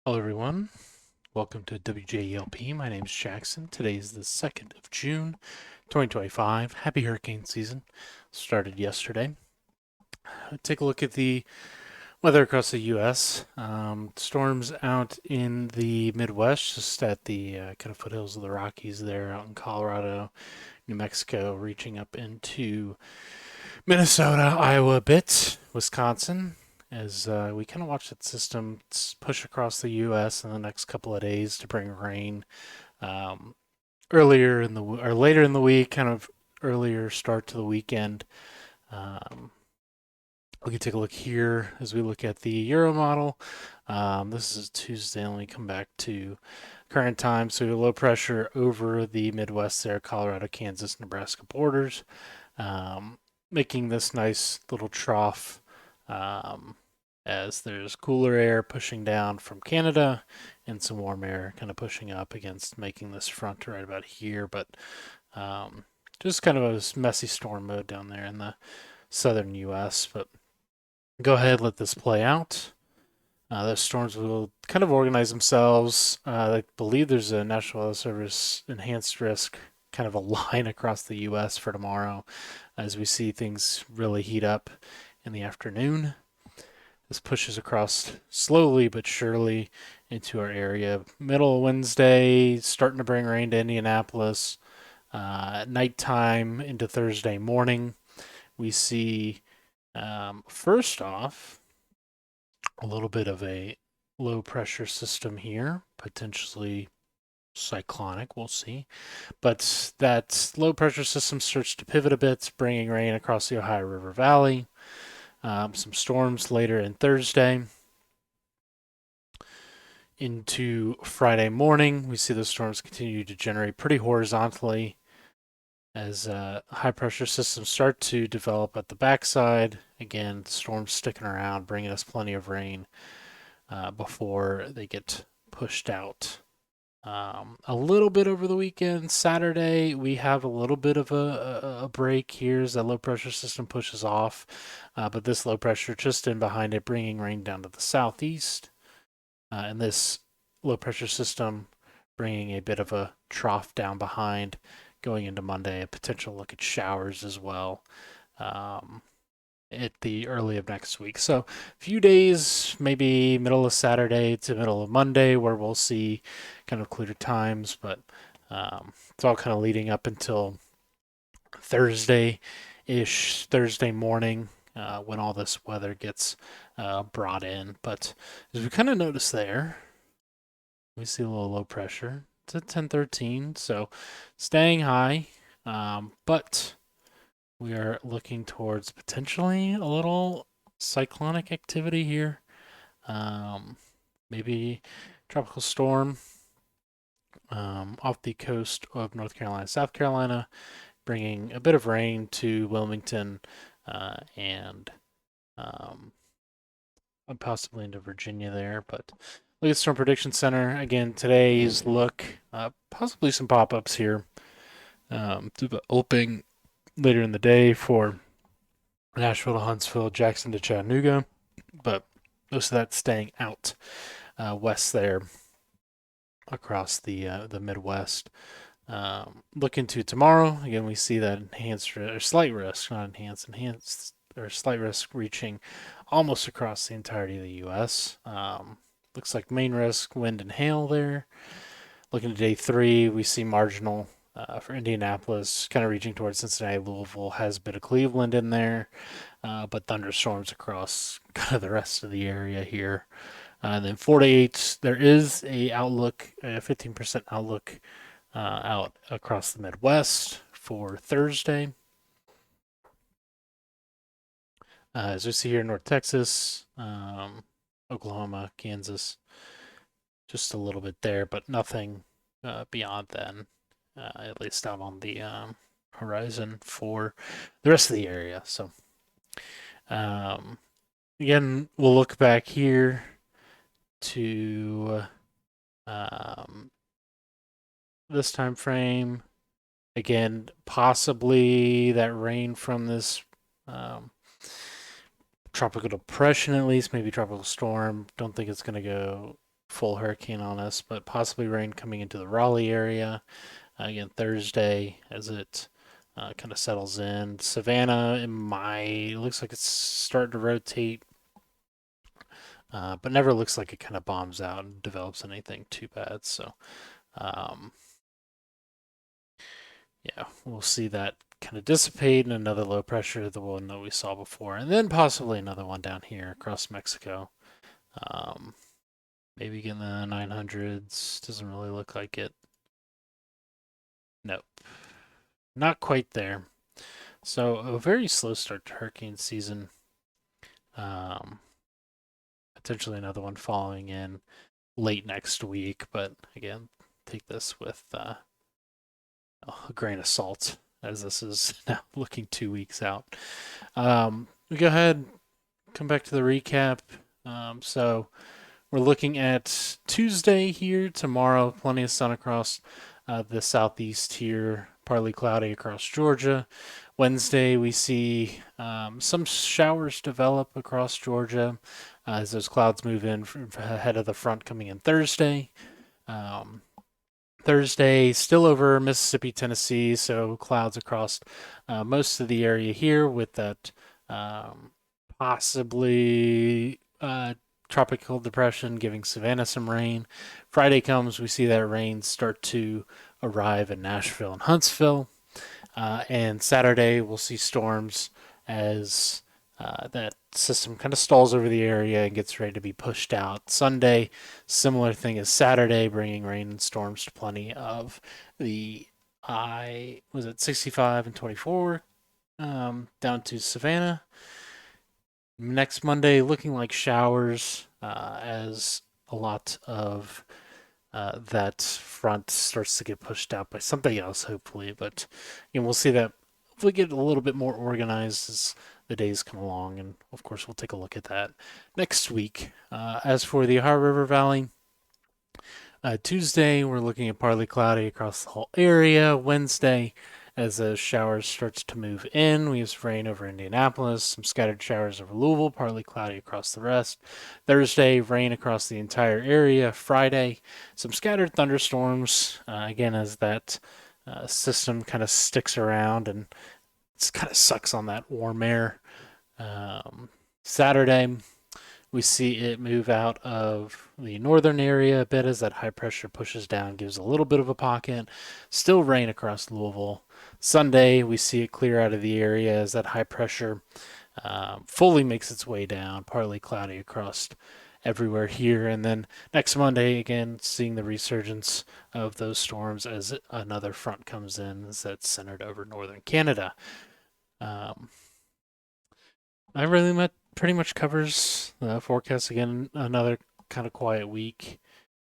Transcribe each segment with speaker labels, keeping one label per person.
Speaker 1: Hello, everyone. Welcome to WJELP. My name is Jackson. Today is the 2nd of June, 2025. Happy hurricane season. Started yesterday. Take a look at the weather across the U.S. Storms out in the Midwest, just at the kind of foothills of the Rockies there, out in Colorado, New Mexico, reaching up into Minnesota, Iowa a bit, Wisconsin, as we kind of watch that system push across the U.S. in the next couple of days to bring rain um, earlier in the or later in the week, kind of earlier start to the weekend. Um, we can take a look here as we look at the Euro model. This is Tuesday, and we come back to current time. So low pressure over the Midwest there, Colorado, Kansas, Nebraska borders, making this nice little trough um, as there's cooler air pushing down from Canada and some warm air kind of pushing up against making this front right about here. But um, just kind of a messy storm mode down there in the southern U.S. But go ahead, let this play out. The storms will kind of organize themselves. I believe there's a National Weather Service enhanced risk kind of a line across the U.S. for tomorrow as we see things really heat up in the afternoon. This pushes across slowly but surely into our area. Middle of Wednesday, starting to bring rain to Indianapolis. Nighttime into Thursday morning, we see first off a little bit of a low pressure system here, potentially cyclonic, we'll see. But that low pressure system starts to pivot a bit, bringing rain across the Ohio River Valley. Some storms later in Thursday. Into Friday morning, we see the storms continue to generate pretty horizontally as high pressure systems start to develop at the backside. Again, storms sticking around, bringing us plenty of rain before they get pushed out. A little bit over the weekend. Saturday, we have a little bit of a break here as that low pressure system pushes off. But this low pressure just in behind it, bringing rain down to the southeast. And this low pressure system bringing a bit of a trough down behind going into Monday, a potential look at showers as well. At the early of next week. So a few days, maybe middle of Saturday to middle of Monday, where we'll see kind of clearer times, but it's all kind of leading up until Thursday-ish, Thursday morning, when all this weather gets brought in. But as we kind of notice there, we see a little low pressure. It's at 1013, so staying high, but we are looking towards potentially a little cyclonic activity here. Maybe tropical storm off the coast of North Carolina, South Carolina, bringing a bit of rain to Wilmington and possibly into Virginia there. But look at Storm Prediction Center again. Today's look, possibly some pop-ups here to opening later in the day for Nashville to Huntsville, Jackson to Chattanooga, but most of that staying out west there across the Midwest. Look into tomorrow. Again, we see that enhanced or slight risk, not enhanced or slight risk reaching almost across the entirety of the U.S. Looks like main risk, wind and hail there. Looking at day 3, we see marginal for Indianapolis, kind of reaching towards Cincinnati. Louisville has a bit of Cleveland in there, but thunderstorms across kind of the rest of the area here. And then 4 to 8, there is a outlook, a 15% outlook out across the Midwest for Thursday. As we see here in North Texas, Oklahoma, Kansas, just a little bit there, but nothing beyond then, at least out on the horizon for the rest of the area. So, again, we'll look back here to this time frame. Again, possibly that rain from this tropical depression, at least maybe tropical storm. Don't think it's going to go full hurricane on us, but possibly rain coming into the Raleigh area again Thursday as it kind of settles in. Savannah, it looks like it's starting to rotate, but never looks like it kind of bombs out and develops anything too bad. So, um, yeah, we'll see that kind of dissipate and another low pressure, the one that we saw before, and then possibly another one down here across Mexico. Um, Maybe getting the 900s. Doesn't really look like it. Nope. Not quite there. So a very slow start to hurricane season. Um, Potentially another one following in late next week, but again, take this with a grain of salt as this is now looking 2 weeks out. We go ahead, come back to the recap. So we're looking at Tuesday here, tomorrow, plenty of sun across the southeast here, partly cloudy across Georgia. Wednesday, we see some showers develop across Georgia as those clouds move in ahead of the front coming in Thursday. Um, Thursday, still over Mississippi, Tennessee, so clouds across most of the area here with that possibly tropical depression giving Savannah some rain. Friday comes, we see that rain start to arrive in Nashville and Huntsville. And Saturday, we'll see storms as that system kind of stalls over the area and gets ready to be pushed out. Sunday, similar thing as Saturday, bringing rain and storms to plenty of the was it 65 and 24 down to Savannah. Next Monday, looking like showers as a lot of that front starts to get pushed out by something else, hopefully. But we'll see that if we get a little bit more organized as the days come along, and of course we'll take a look at that next week. As for the Ohio River Valley, Tuesday we're looking at partly cloudy across the whole area. Wednesday, as the showers starts to move in, we have some rain over Indianapolis, some scattered showers over Louisville, partly cloudy across the rest. Thursday, rain across the entire area. Friday, some scattered thunderstorms, again, as that system kind of sticks around and it kind of sucks on that warm air. Saturday, we see it move out of the northern area a bit as that high pressure pushes down, gives a little bit of a pocket. Still rain across Louisville. Sunday, we see it clear out of the area as that high pressure fully makes its way down, partly cloudy across everywhere here. And then next Monday, again, seeing the resurgence of those storms as another front comes in that's centered over northern Canada. I really pretty much covers the forecast. Again, another kind of quiet week.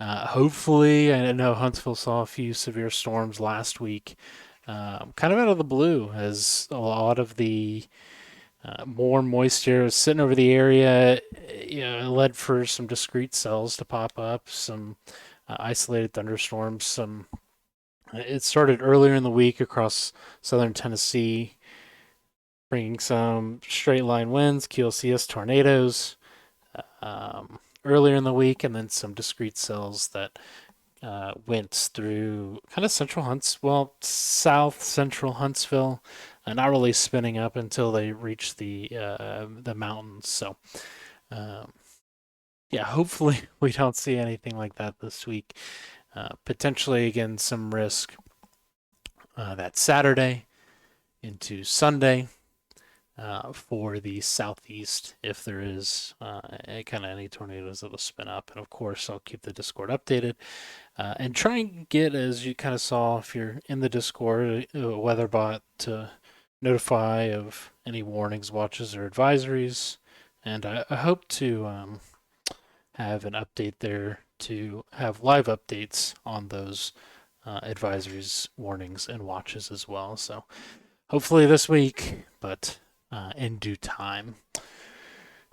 Speaker 1: Hopefully, I know Huntsville saw a few severe storms last week, kind of out of the blue, as a lot of the more moisture was sitting over the area. It led for some discrete cells to pop up, some isolated thunderstorms. It started earlier in the week across southern Tennessee, bringing some straight line winds, QLCS tornadoes earlier in the week, and then some discrete cells that went through kind of south central Huntsville, not really spinning up until they reached the mountains. So, yeah, hopefully we don't see anything like that this week. Potentially, again, some risk that Saturday into Sunday. For the southeast, if there is kind of any tornadoes that'll spin up. And of course, I'll keep the Discord updated and try and get, as you kind of saw, if you're in the Discord, a weather bot to notify of any warnings, watches, or advisories. And I hope to have an update there to have live updates on those advisories, warnings, and watches as well. So hopefully this week, but in due time.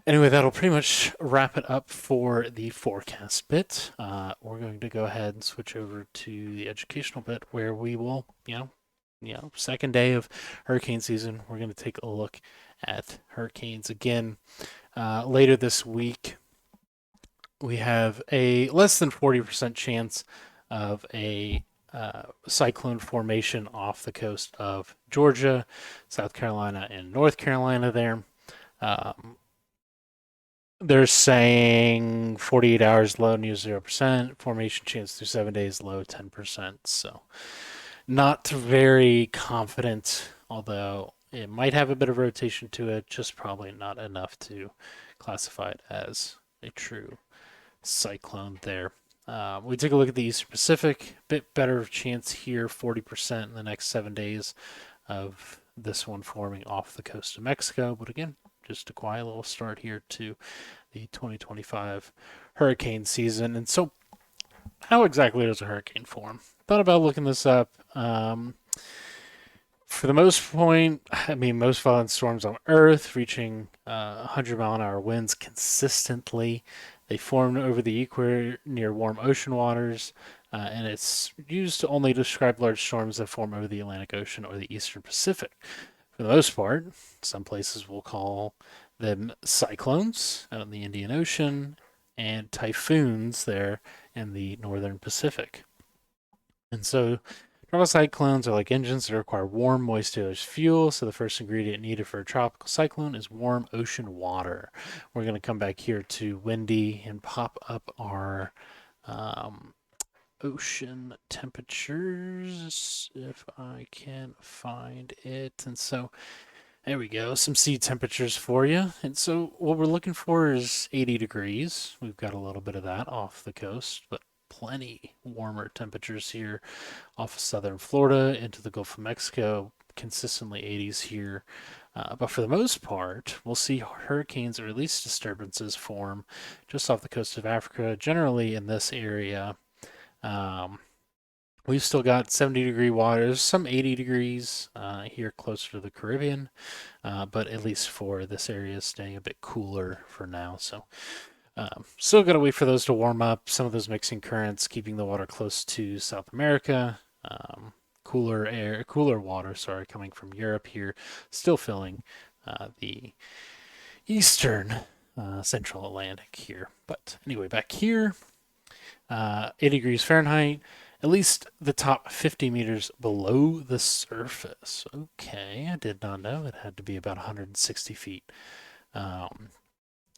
Speaker 1: Anyway, that'll pretty much wrap it up for the forecast bit. We're going to go ahead and switch over to the educational bit where we will, second day of hurricane season, we're going to take a look at hurricanes again. Later this week, we have a less than 40% chance of a cyclone formation off the coast of Georgia, South Carolina, and North Carolina there. Um, they're saying 48 hours low, near 0%. Formation chance through 7 days, low 10%. So not very confident, although it might have a bit of rotation to it, just probably not enough to classify it as a true cyclone there. We take a look at the Eastern Pacific. Bit better chance here, 40% in the next 7 days of this one forming off the coast of Mexico. But again, just a quiet little start here to the 2025 hurricane season. And so, how exactly does a hurricane form? Thought about looking this up. For the most point, I mean, most violent storms on Earth reaching 100-mile-an-hour winds consistently. They form over the equator near warm ocean waters, and it's used to only describe large storms that form over the Atlantic Ocean or the Eastern Pacific. For the most part, some places will call them cyclones out in the Indian Ocean and typhoons there in the Northern Pacific. And so tropical cyclones are like engines that require warm, moist air as fuel. So the first ingredient needed for a tropical cyclone is warm ocean water. We're going to come back here to windy and pop up our um, ocean temperatures if I can find it. And so there we go, some sea temperatures for you. And so what we're looking for is 80 degrees. We've got a little bit of that off the coast, but plenty warmer temperatures here off of southern Florida into the Gulf of Mexico, consistently 80s here. But for the most part, we'll see hurricanes or at least disturbances form just off the coast of Africa, generally in this area. Um, we've still got 70-degree waters, some 80 degrees here closer to the Caribbean, but at least for this area, staying a bit cooler for now. So still got to wait for those to warm up. Some of those mixing currents keeping the water close to South America. Cooler air, cooler water, sorry, coming from Europe here, still filling the eastern central Atlantic here. But anyway, back here, 80 degrees Fahrenheit, at least the top 50 meters below the surface. Okay, I did not know it had to be about 160 feet.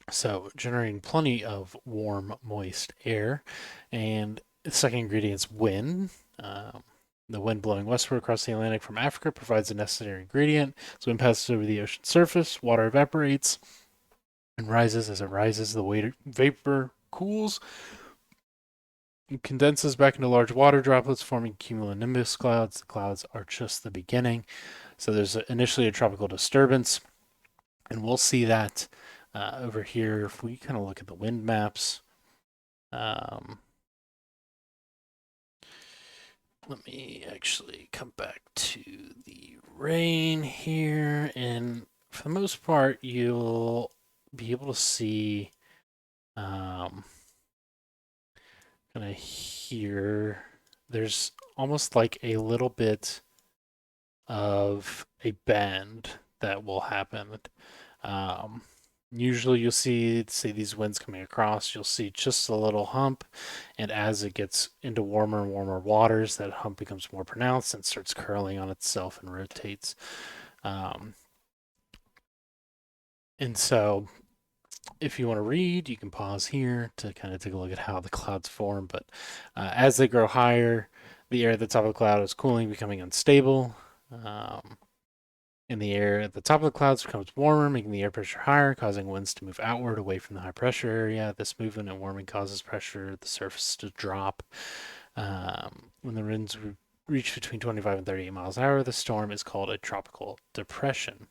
Speaker 1: So generating plenty of warm, moist air. And the second ingredient is wind. The wind blowing westward across the Atlantic from Africa provides a necessary ingredient. So wind passes over the ocean surface, water evaporates and rises. As it rises, the vapor cools and condenses back into large water droplets, forming cumulonimbus clouds. The clouds are just the beginning. So there's initially a tropical disturbance, and we'll see that over here if we kind of look at the wind maps. Let me actually come back to the rain here, and for the most part, you'll be able to see kind of here. There's almost like a little bit of a bend that will happen. Um, Usually you'll see, say, these winds coming across, you'll see just a little hump, and as it gets into warmer and warmer waters, that hump becomes more pronounced and starts curling on itself and rotates. And so if you want to read, you can pause here to kind of take a look at how the clouds form. But as they grow higher, the air at the top of the cloud is cooling, becoming unstable. In the air at the top of the clouds becomes warmer, making the air pressure higher, causing winds to move outward away from the high pressure area. This movement and warming causes pressure at the surface to drop. When the winds reach between 25 and 38 miles an hour, the storm is called a tropical depression.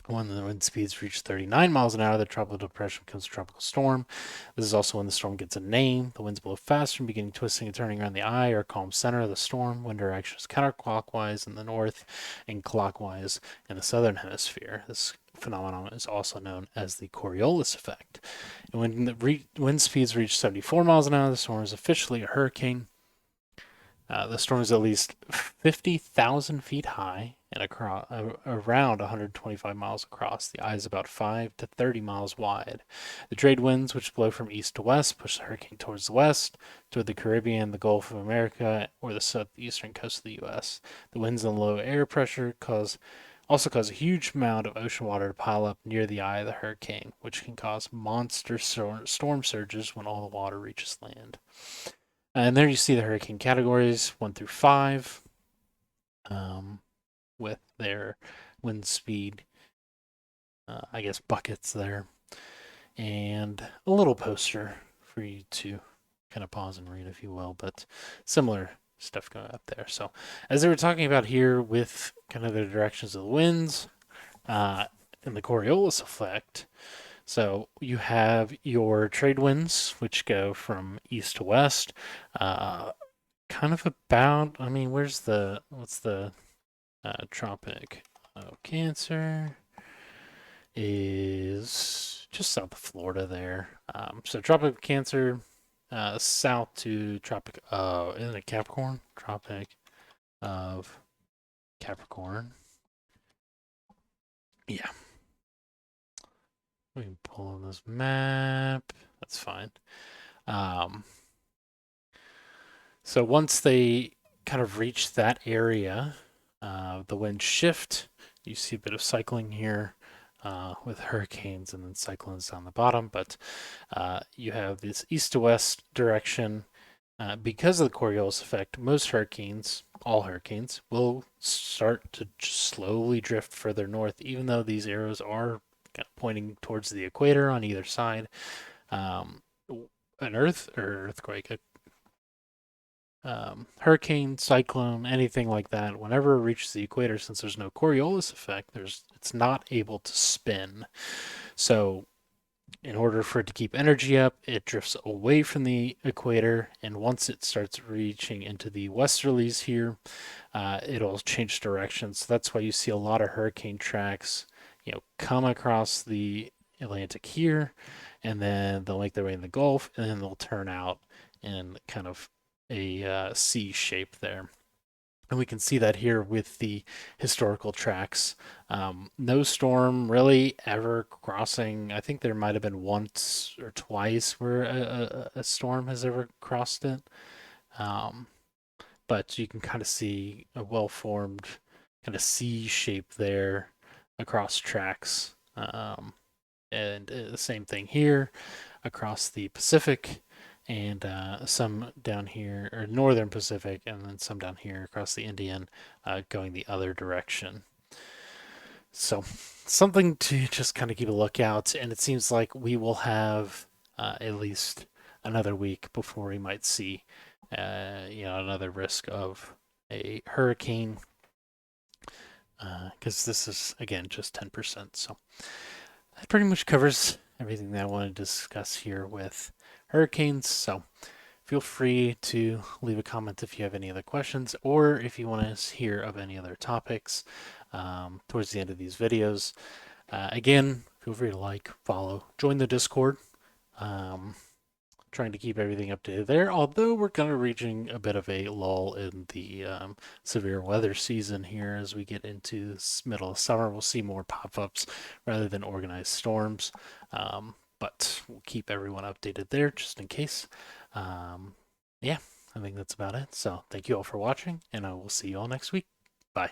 Speaker 1: When the wind speeds reach 39 miles an hour, the tropical depression becomes a tropical storm. This is also when the storm gets a name. The winds blow faster and beginning twisting and turning around the eye or calm center of the storm. Wind direction is counterclockwise in the north and clockwise in the southern hemisphere. This phenomenon is also known as the Coriolis effect. And when the wind speeds reach 74 miles an hour, the storm is officially a hurricane. The storm is at least 50,000 feet high and around 125 miles across. The eye is about 5 to 30 miles wide. The trade winds, which blow from east to west, push the hurricane towards the west, toward the Caribbean, the Gulf of America, or the southeastern coast of the U.S. The winds and low air pressure also cause a huge amount of ocean water to pile up near the eye of the hurricane, which can cause monster storm surges when all the water reaches land. And there you see the hurricane categories 1 through 5 with their wind speed, I guess, buckets there. And a little poster for you to kind of pause and read, if you will, but similar stuff going up there. So, as they were talking about here with kind of the directions of the winds and the Coriolis effect, so you have your trade winds, which go from east to west, kind of about. I mean, what's the Tropic of Cancer? Is just south of Florida there. So Tropic of Cancer, south to Tropic. Isn't it Capricorn? Tropic of Capricorn. Yeah. We can pull on this map. That's fine. Um, so once they kind of reach that area, the winds shift. You see a bit of cycling here with hurricanes and then cyclones down the bottom, but you have this east to west direction. Because of the Coriolis effect, most hurricanes, all hurricanes, will start to slowly drift further north, even though these arrows are kind of pointing towards the equator on either side. An earthquake, hurricane, cyclone, anything like that, whenever it reaches the equator, since there's no Coriolis effect, it's not able to spin. So in order for it to keep energy up, it drifts away from the equator, and once it starts reaching into the westerlies here, it'll change direction. So that's why you see a lot of hurricane tracks, come across the Atlantic here, and then they'll make their way in the Gulf, and then they'll turn out in kind of a C shape there. And we can see that here with the historical tracks. No storm really ever crossing. I think there might have been once or twice where a storm has ever crossed it. Um, but you can kind of see a well-formed kind of C shape there across tracks. And the same thing here across the Pacific and some down here, or northern Pacific, and then some down here across the Indian, going the other direction. So something to just kind of keep a lookout, and it seems like we will have at least another week before we might see, another risk of a hurricane, because this is again just 10%. So that pretty much covers everything that I wanted to discuss here with hurricanes. So feel free to leave a comment if you have any other questions, or if you want to hear of any other topics towards the end of these videos. Again, feel free to like, follow, join the Discord. Trying to keep everything updated there, although we're kind of reaching a bit of a lull in the severe weather season here as we get into the middle of summer. We'll see more pop-ups rather than organized storms, but we'll keep everyone updated there just in case. Yeah, I think that's about it. So thank you all for watching, and I will see you all next week. Bye.